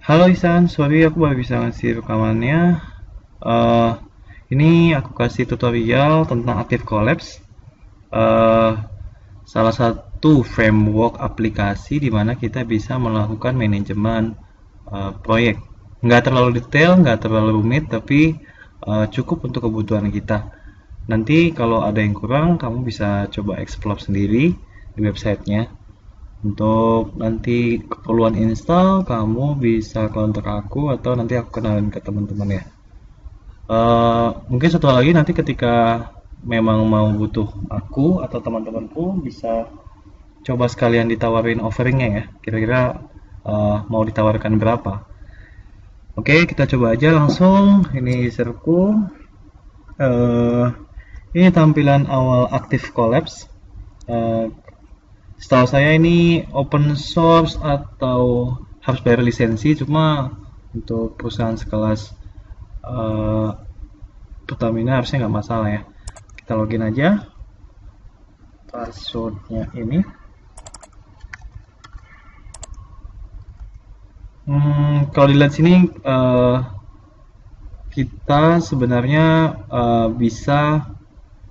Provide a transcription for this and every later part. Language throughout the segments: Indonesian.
Halo Isan, sorry aku baru bisa ngasih rekamannya. Eh, ini aku kasih tutorial tentang Active Collabs. Eh, Salah satu framework aplikasi di mana kita bisa melakukan manajemen proyek. Nggak terlalu detail, nggak terlalu rumit, tapi cukup untuk kebutuhan kita. Nanti kalau ada yang kurang, kamu bisa coba explore sendiri di websitenya. Untuk nanti keperluan install, kamu bisa kontak aku atau nanti aku kenalin ke teman-teman ya. Mungkin satu hal lagi nanti ketika memang mau butuh aku atau teman-temanku bisa coba sekalian ditawarin offeringnya ya. Kira-kira mau ditawarkan berapa? Oke, kita coba aja langsung. Ini userku. Eh, ini tampilan awal Active Collabs. Eh, Setahu saya ini open source atau harus bayar lisensi, cuma untuk perusahaan sekelas eh, Pertamina harusnya nggak masalah ya. Kita login aja, passwordnya ini. Kalau dilihat sini kita sebenarnya bisa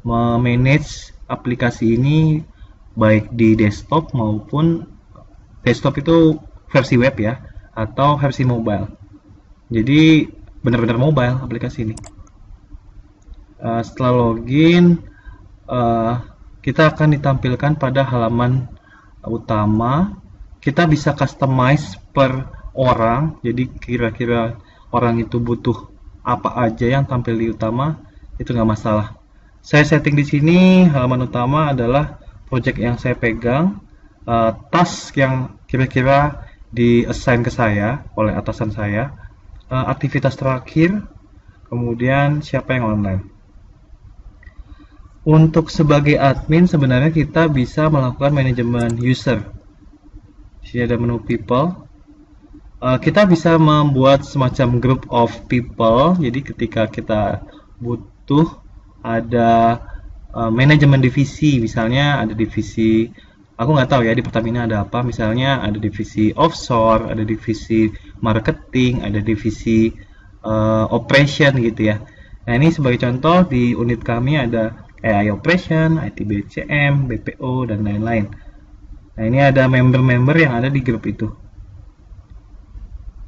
memanage aplikasi ini baik di desktop maupun desktop itu versi web ya atau versi mobile. Jadi benar-benar mobile aplikasi ini. Setelah login, uh, kita akan ditampilkan pada halaman utama. Kita bisa customize per orang, jadi kira-kira orang itu butuh apa aja yang tampil di utama, itu nggak masalah. Saya setting di sini halaman utama adalah project yang saya pegang, task yang kira-kira di assign ke saya oleh atasan saya, aktivitas terakhir, kemudian siapa yang online. Untuk sebagai admin sebenarnya kita bisa melakukan manajemen user. Di sini ada menu people. Kita bisa membuat semacam group of people. Jadi ketika kita butuh ada manajemen divisi, misalnya ada divisi, aku nggak tahu ya di Pertamina ada apa. Misalnya ada divisi offshore, ada divisi marketing, ada divisi operation gitu ya. Nah ini sebagai contoh di unit kami ada AI Operation, IT BCM, BPO, dan lain-lain. Nah ini ada member-member yang ada di grup itu.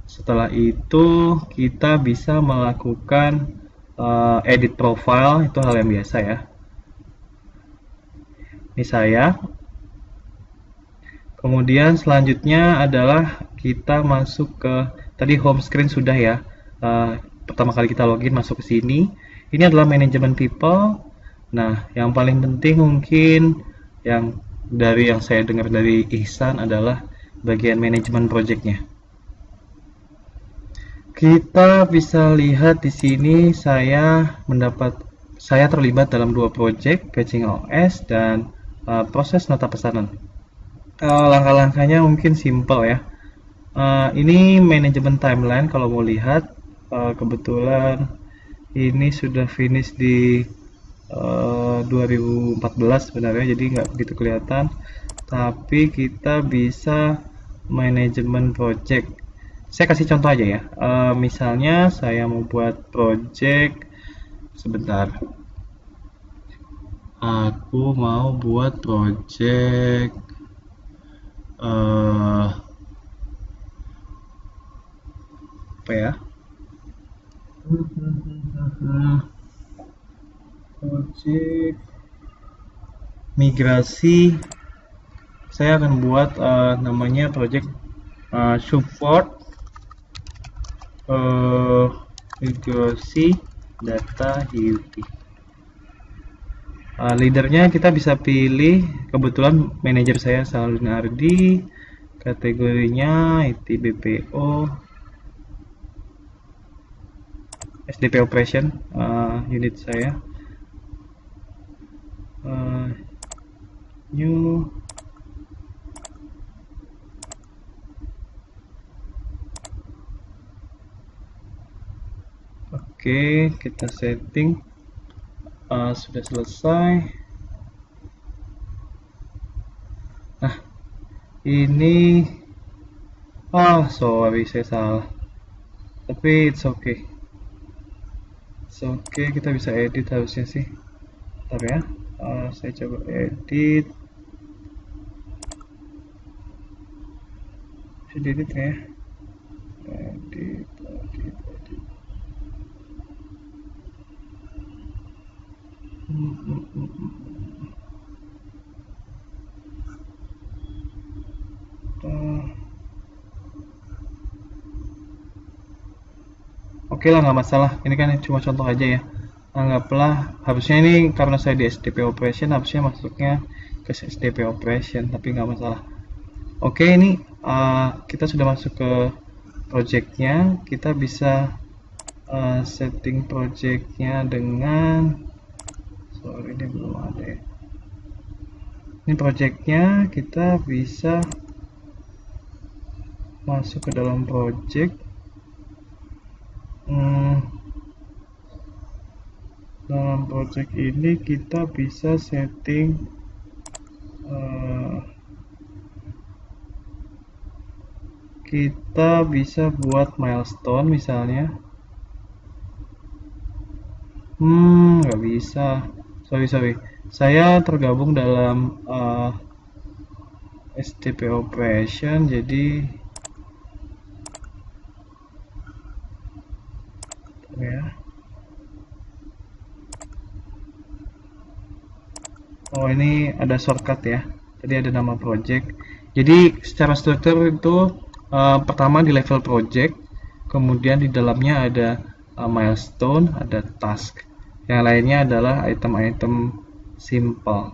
Setelah itu kita bisa melakukan edit profile, itu hal yang biasa ya. Ini saya. Kemudian selanjutnya adalah kita masuk ke tadi home screen sudah ya. Pertama kali kita login masuk ke sini. Ini adalah manajemen people. Nah, yang paling penting mungkin yang saya dengar dari Ihsan adalah bagian manajemen projectnya. Kita bisa lihat di sini saya terlibat dalam dua project, patching OS dan proses nota pesanan. Langkah-langkahnya mungkin simple ya. Ini manajemen timeline kalau mau lihat. Kebetulan ini sudah finish di 2014 sebenarnya, jadi nggak begitu kelihatan. Tapi kita bisa manajemen project. Saya kasih contoh aja ya. Misalnya saya mau buat project sebentar. Aku mau buat project apa ya? Project migrasi. Saya akan buat namanya project support migrasi data HUT. Leadernya kita bisa pilih, kebetulan manajer saya Saludin Ardi, kategorinya IT BPO, SDP Operation, unit saya, new, oke, kita setting. Sudah selesai. Nah, ini Sorry, saya salah. Tapi it's okay. It's okay, kita bisa edit harusnya sih. Bentar ya. Saya coba edit. Bisa edit ya. Edit, edit, edit. Oke lah, nggak masalah. Ini kan cuma contoh aja ya. Anggaplah, harusnya ini karena saya di SDP Operation, harusnya masuknya ke SDP Operation, tapi nggak masalah. Oke, ini kita sudah masuk ke projectnya. Kita bisa setting projectnya dengan, sorry ini belum ada ya. Ini projectnya, kita bisa masuk ke dalam project. Dalam project ini kita bisa setting kita bisa buat milestone misalnya. Nggak bisa. Sorry. Saya tergabung dalam SDP Operation, jadi ya. Oh, ini ada shortcut ya. Tadi ada nama project. Jadi secara struktur itu pertama di level project, kemudian di dalamnya ada milestone, ada task. Yang lainnya adalah item-item simple.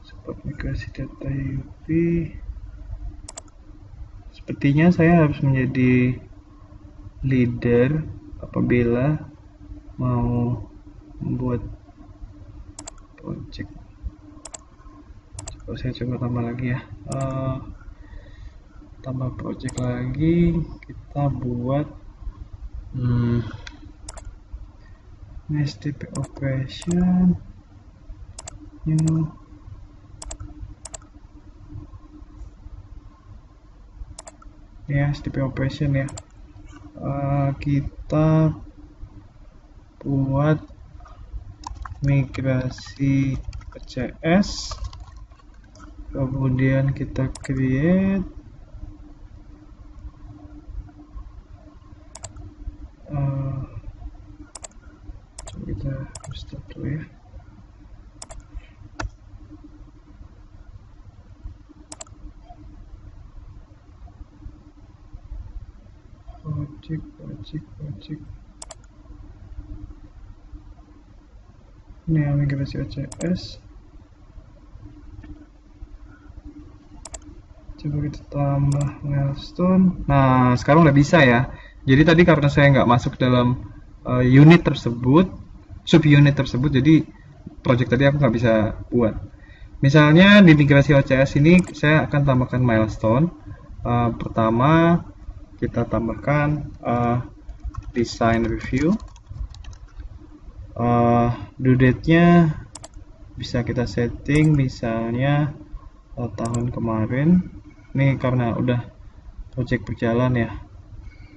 Support migrasi data UV. Sepertinya saya harus menjadi leader apabila mau membuat project. Saya coba tambah lagi ya. Tambah project lagi, kita buat SDP Operation new. Ya, SDP Operation ya. Kita buat migrasi ke CS, kemudian kita create coba kita restart dulu ya. Project ini ya, migrasi OCS. Coba kita tambah milestone. Nah, sekarang udah bisa ya. Jadi tadi karena saya nggak masuk dalam unit tersebut, subunit tersebut, jadi project tadi aku nggak bisa buat. Misalnya di migrasi OCS ini saya akan tambahkan milestone. Pertama kita tambahkan design review. Due date-nya bisa kita setting misalnya tahun kemarin. Ini karena udah project berjalan ya,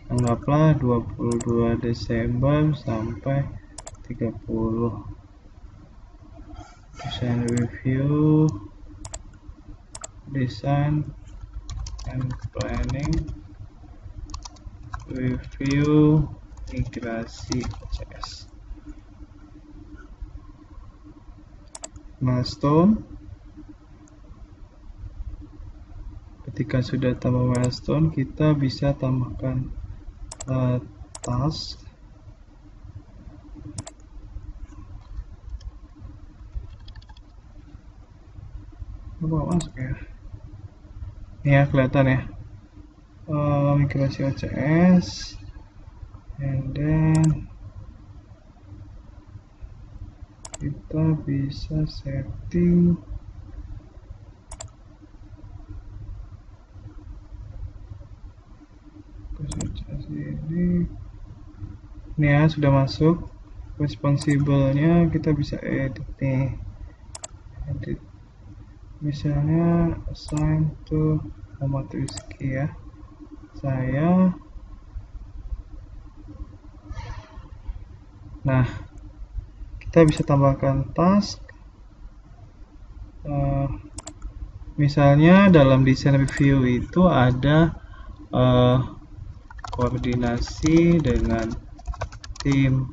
anggaplah 22 Desember sampai 30. Design review, design and planning, review migrasi OCS. Milestone, ketika sudah tambah milestone, kita bisa tambahkan task. Coba masuk ya. Ini ya, kelihatan ya. Migrasi OCS, and then kita bisa setting ini ya, sudah masuk. Responsible-nya kita bisa edit nih, edit misalnya assign to Muhammad Rizky ya, saya. Nah, kita bisa tambahkan task. Misalnya dalam desain review itu ada koordinasi dengan tim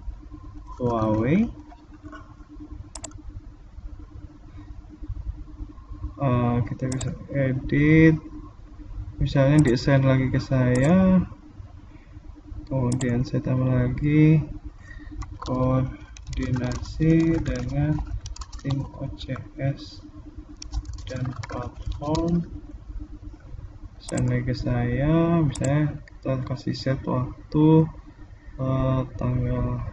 Huawei. Kita bisa edit, misalnya di-assign lagi ke saya, kemudian saya tambah lagi koordinasi dengan tim OCS dan platform, assign lagi ke saya, misalnya kita kasih set waktu tanggal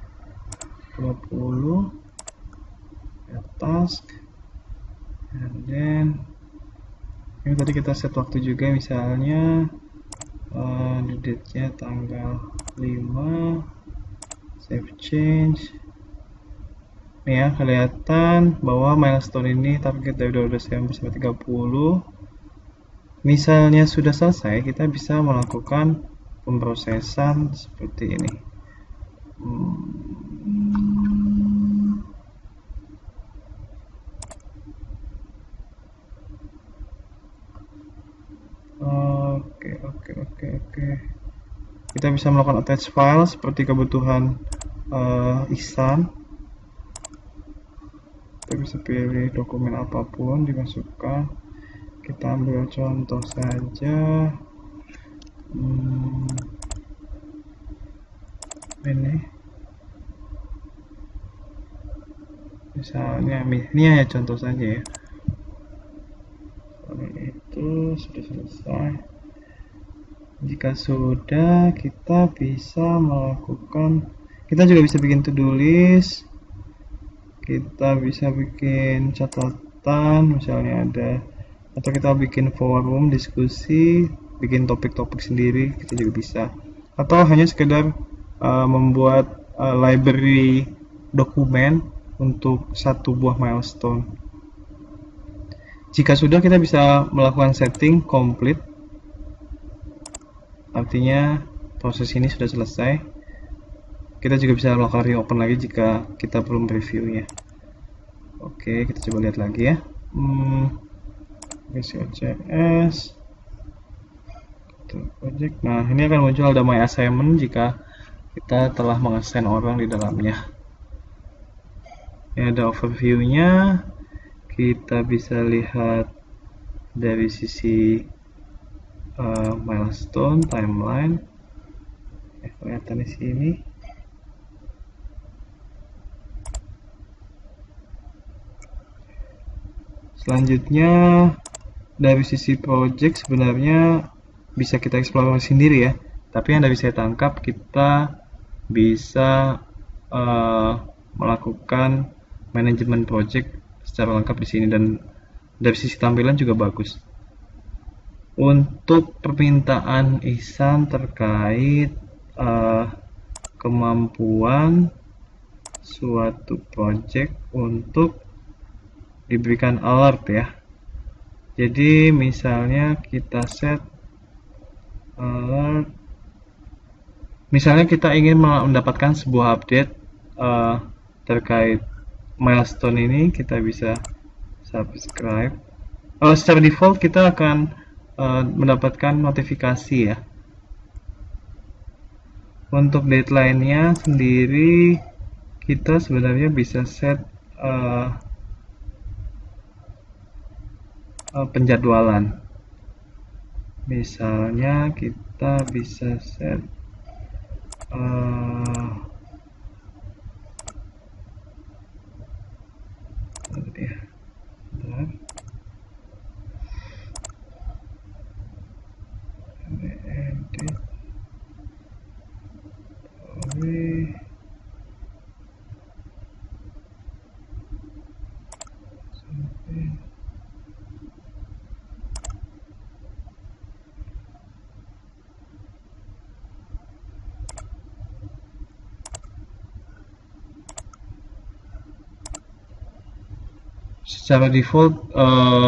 20 ya, task, and then ini tadi kita set waktu juga, misalnya date-nya tanggal 5, save change. Nih ya, kelihatan bahwa milestone ini target dari 12 Desember sampai 30. Misalnya sudah selesai, kita bisa melakukan pemrosesan seperti ini. Oke. Kita bisa melakukan attach file seperti kebutuhan Ihsan. Kita bisa pilih dokumen apapun dimasukkan. Kita ambil contoh saja. Ini. Misalnya, ini hanya contoh saja ya. Itu sudah selesai. Jika sudah, kita bisa melakukan, kita juga bisa bikin to-do list, kita bisa bikin catatan, misalnya ada, atau kita bikin forum diskusi, bikin topik-topik sendiri, kita juga bisa, atau hanya sekedar membuat library dokumen untuk satu buah milestone. Jika sudah, kita bisa melakukan setting complete, artinya proses ini sudah selesai. Kita juga bisa melakukan reopen lagi jika kita belum reviewnya. Oke, kita coba lihat lagi ya. OCS project. Nah, ini akan muncul ada my assignment jika kita telah mengassign orang di dalamnya. Ini ada overview-nya. Kita bisa lihat dari sisi milestone, timeline. Kelihatan di sini. Selanjutnya dari sisi project sebenarnya bisa kita eksplorasi sendiri ya. Tapi yang dari saya tangkap, kita bisa melakukan manajemen project secara lengkap di sini, dan dari sisi tampilan juga bagus. Untuk permintaan Ihsan terkait kemampuan suatu project untuk diberikan alert ya. Jadi misalnya kita set alert, misalnya kita ingin mendapatkan sebuah update terkait milestone ini, kita bisa subscribe. Secara default kita akan mendapatkan notifikasi ya. Untuk deadline-nya sendiri kita sebenarnya bisa set penjadwalan. Misalnya kita bisa set secara default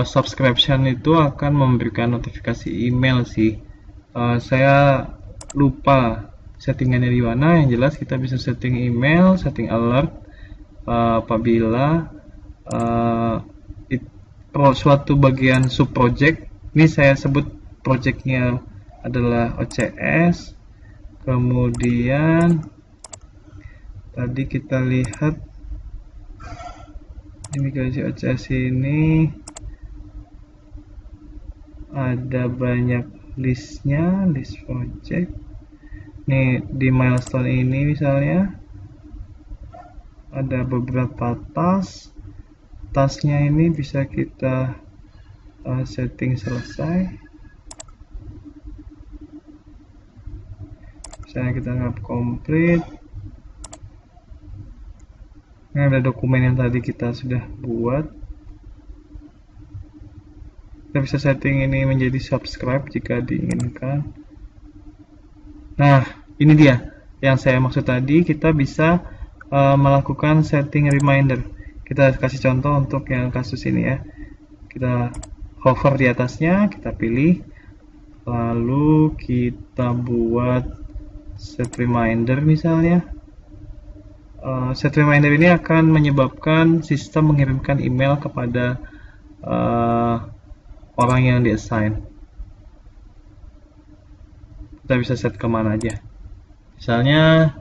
subscription itu akan memberikan notifikasi email sih. Saya lupa settingannya di mana. Yang jelas kita bisa setting email, setting alert apabila suatu bagian subproject. Ini saya sebut projectnya adalah OCS. Kemudian tadi kita lihat di migrasi OCS ini ada banyak listnya, list project. Nih di milestone ini misalnya ada beberapa tasknya ini bisa kita setting selesai. Misalnya kita anggap complete. Ini ada dokumen yang tadi kita sudah buat. Kita bisa setting ini menjadi subscribe jika diinginkan. Nah, ini dia yang saya maksud tadi. Kita bisa melakukan setting reminder. Kita kasih contoh untuk yang kasus ini ya. Kita hover di atasnya, kita pilih, lalu kita buat set reminder misalnya. Set reminder ini akan menyebabkan sistem mengirimkan email kepada orang yang di-assign. Kita bisa set kemana aja. Misalnya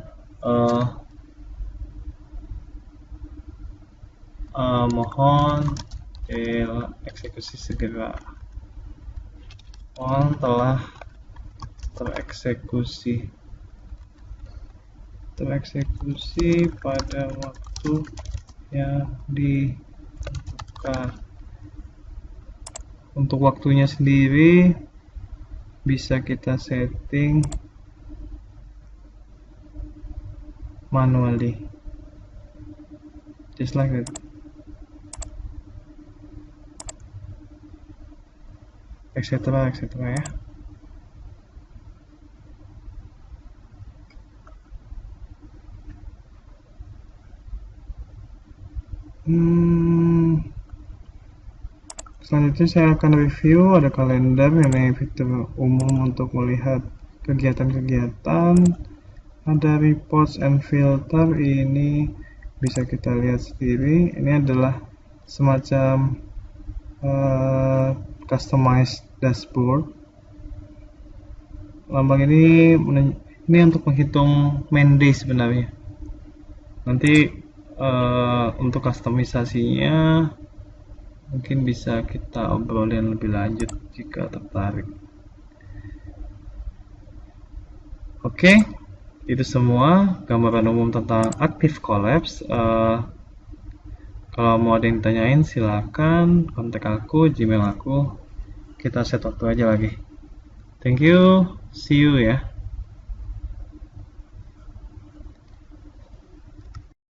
mohon eksekusi segera. Mohon telah tereksekusi pada waktu yang ditentukan. Untuk waktunya sendiri bisa kita setting manually, just like that. Etc. ya. Selanjutnya saya akan review, ada kalender, ini fitur umum untuk melihat kegiatan-kegiatan, ada reports and filter, ini bisa kita lihat sendiri. Ini adalah semacam customized dashboard. Lambang ini untuk menghitung main day sebenarnya. Nanti untuk customisasinya mungkin bisa kita obrolin lebih lanjut jika tertarik. Oke, itu semua gambaran umum tentang Active Collabs. Kalau mau ada yang ditanyain silakan kontak aku, Gmail aku. Kita set waktu aja lagi. Thank you, see you ya.